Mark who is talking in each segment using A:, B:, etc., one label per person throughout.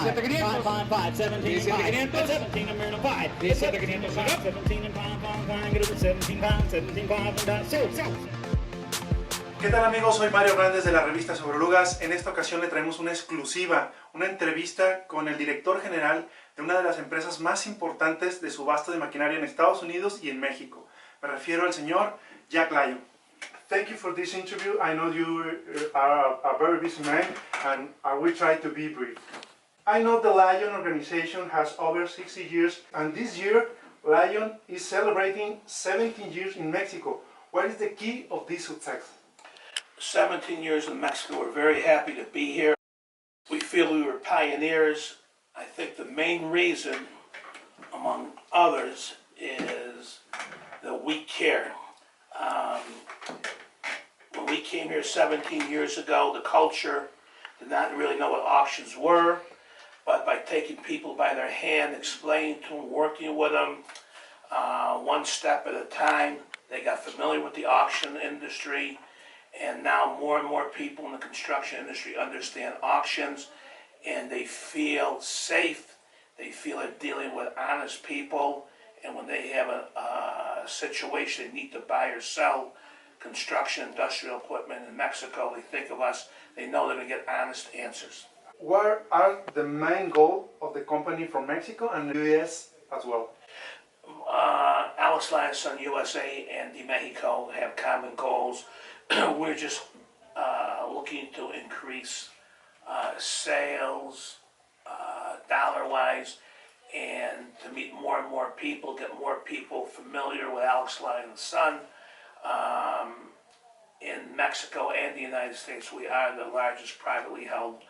A: 5, 17, 5, 17 and 5, 17 and 5, 17 and 5, get over 17 pounds, 17 pounds, and so.
B: ¿Qué tal amigos? Soy Mario Hernández de la revista Sobre Orugas. En esta ocasión le traemos una exclusiva, una entrevista con el director general de una de las empresas más importantes de subasta de maquinaria en Estados Unidos y en México. Me refiero al señor Alex Lyon. Thank you for this interview. I know you are a very busy man and I will try to be brief. I know the Lyon organization has over 60 years and this year Lyon is celebrating 17 years in Mexico. What is the key of this success?
C: 17 years in Mexico. We're very happy to be here. We feel we were pioneers. I think the main reason, among others, is that we care. When we came here 17 years ago, the culture did not really know what auctions were, but by taking people by their hand, explaining to them, working with them, one step at a time, they got familiar with the auction industry. And now more and more people in the construction industry understand auctions and they feel safe, they feel they're dealing with honest people, and when they have a situation they need to buy or sell construction, industrial equipment in Mexico, they think of us, they know they're going to get honest answers.
B: What are the main goals of the company from Mexico and the US as well?
C: Alex Lyon, USA, and the Mexico have common goals. We're just looking to increase sales dollar-wise and to meet more and more people, get more people familiar with Alex Lyon & Son. In Mexico and the United States, we are the largest privately held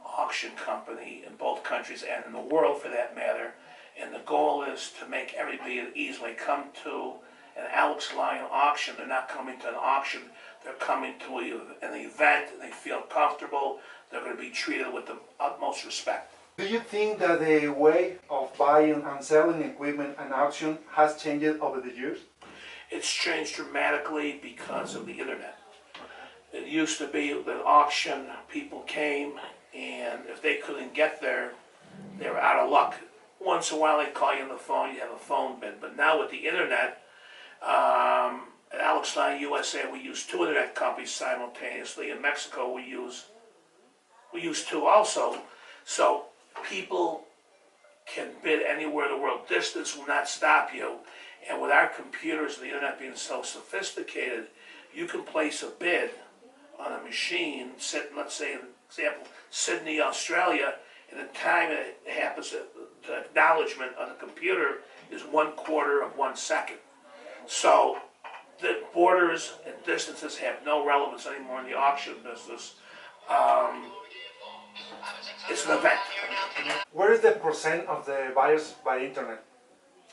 C: auction company in both countries and in the world for that matter. And the goal is to make everybody easily come to an Alex Lyon auction. They're not coming to an auction, they're coming to an event and they feel comfortable. They're going to be treated with the utmost respect.
B: Do you think that the way of buying and selling equipment and auction has changed over the years?
C: It's changed dramatically because of the internet. It used to be that auction, people came and if they couldn't get there, they were out of luck. Once in a while they call you on the phone, you have a phone bid. But now with the internet, at Alex Lyon USA, we use 2 internet companies simultaneously. In Mexico, we use 2 also. So people can bid anywhere in the world. Distance will not stop you. And with our computers and the internet being so sophisticated, you can place a bid on a machine, let's say, an example, Sydney, Australia, and the time it happens, the acknowledgement on the computer is 1/4 of 1 second. So the borders and distances have no relevance anymore in the auction business. It's an event.
B: What is the percent of the buyers by internet?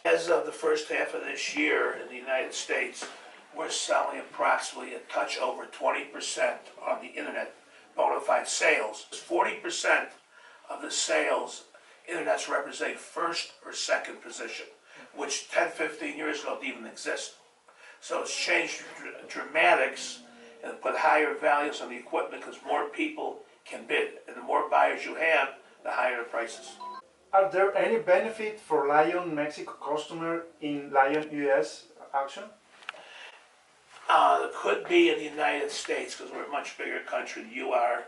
C: As of the first half of this year in the United States, we're selling approximately a touch over 20% on the internet, bona fide sales. 40% of the sales, internets represent first or second position, which 10, 15 years ago didn't even exist. So it's changed dramatics and put higher values on the equipment because more people can bid. And the more buyers you have, the higher the prices.
B: Are there any benefit for Lyon Mexico customer in Lyon US auction?
C: It could be in the United States because we're a much bigger country than you are,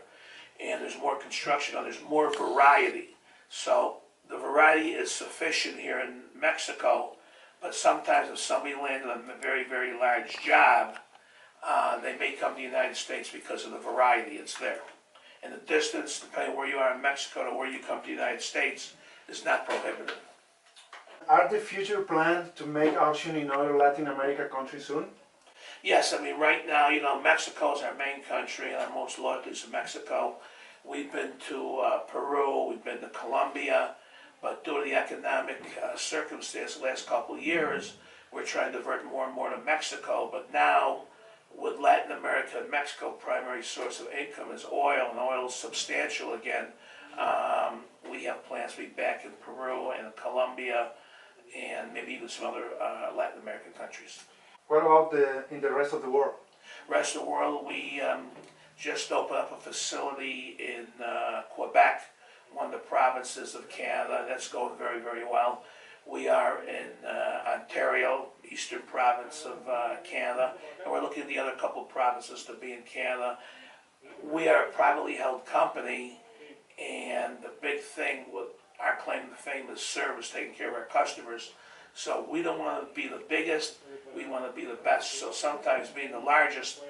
C: and there's more construction, and there's more variety. So the variety is sufficient here in Mexico, but sometimes if somebody landed a very, very large job, they may come to the United States because of the variety it's there. And the distance, depending where you are in Mexico to where you come to the United States, is not prohibited.
B: Are the future plans to make auction in other Latin America countries soon?
C: Yes, I mean right now, Mexico is our main country and our most loyalty is in Mexico. We've been to Peru, we've been to Colombia, but due to the economic circumstance the last couple of years, we're trying to divert more and more to Mexico. But now, with Latin America and Mexico, primary source of income is oil, and oil is substantial again. We have plans to be back in Peru and Colombia and maybe even some other Latin American countries.
B: What about in the rest of the world?
C: Rest of the world, we just opened up a facility in Quebec one of the provinces of Canada. That's going very, very well. We are in Ontario, eastern province of Canada, and we're looking at the other couple provinces to be in Canada. We are a privately held company, and the big thing with our claim to fame is service, taking care of our customers. So we don't want to be the biggest, we want to be the best. So sometimes being the largest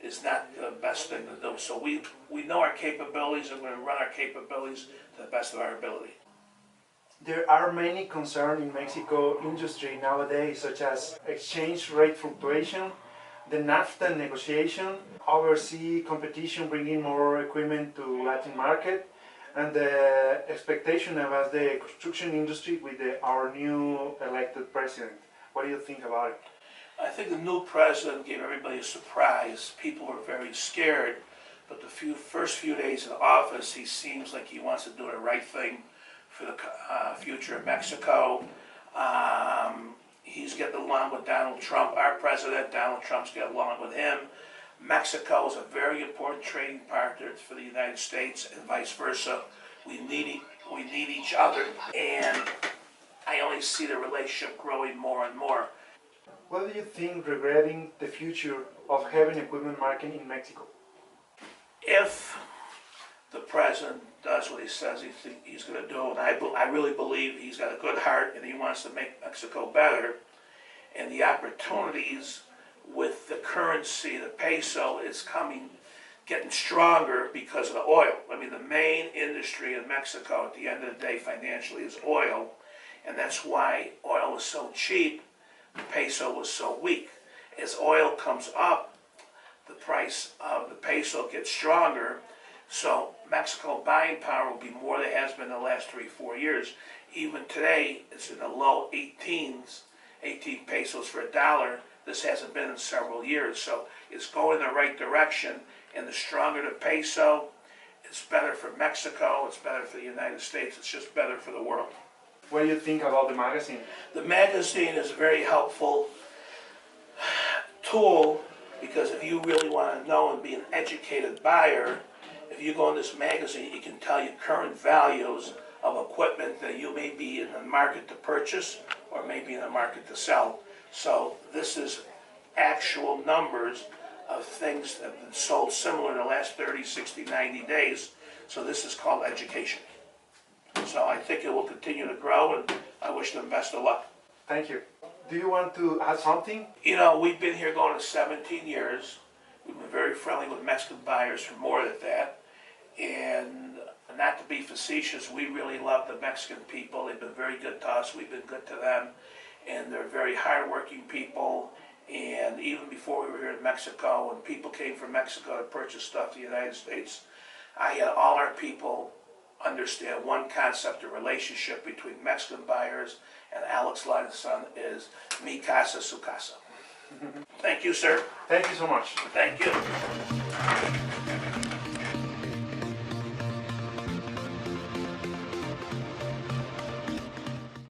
C: is not the best thing to do. So we know our capabilities, and we're going to run our capabilities to the best of our ability.
B: There are many concerns in Mexico industry nowadays, such as exchange rate fluctuation, the NAFTA negotiation, overseas competition bringing more equipment to Latin market, and the expectation about the construction industry with our new elected president. What do you think about it?
C: I think the new president gave everybody a surprise. People were very scared, but the first few days in office, he seems like he wants to do the right thing for the future of Mexico. He's getting along with Donald Trump, our president. Donald Trump's getting along with him. Mexico is a very important trading partner for the United States, and vice versa. We need each other, and I only see the relationship growing more and more.
B: What do you think regarding the future of heavy equipment market in Mexico?
C: If the president does what he says he's going to do, and I really believe he's got a good heart and he wants to make Mexico better, and the opportunities with the currency, the peso, is getting stronger because of the oil. I mean, the main industry in Mexico at the end of the day financially is oil, and that's why oil is so cheap, the peso was so weak. As oil comes up, the price of the peso gets stronger, so Mexico buying power will be more than it has been the last 3-4 years. Even today, it's in the low 18s, 18 pesos for a dollar. This hasn't been in several years, so it's going in the right direction. And the stronger the peso, it's better for Mexico, it's better for the United States, it's just better for the world.
B: What do you think about the magazine?
C: The magazine is a very helpful tool, because if you really want to know and be an educated buyer, if you go in this magazine, it can tell you current values of equipment that you may be in the market to purchase or maybe in the market to sell. So this is actual numbers of things that have been sold similar in the last 30, 60, 90 days. So this is called education. So I think it will continue to grow, and I wish them best of luck.
B: Thank you. Do you want to add something?
C: You know, we've been here going to 17 years. We've been very friendly with Mexican buyers for more than that. And not to be facetious, we really love the Mexican people. They've been very good to us. We've been good to them. And they're very hardworking people. And even before we were here in Mexico, when people came from Mexico to purchase stuff in the United States, I had all our people understand one concept of relationship between Mexican buyers and Alex Lyon's son is mi casa, su casa. Thank you, sir.
B: Thank you so much.
C: Thank you.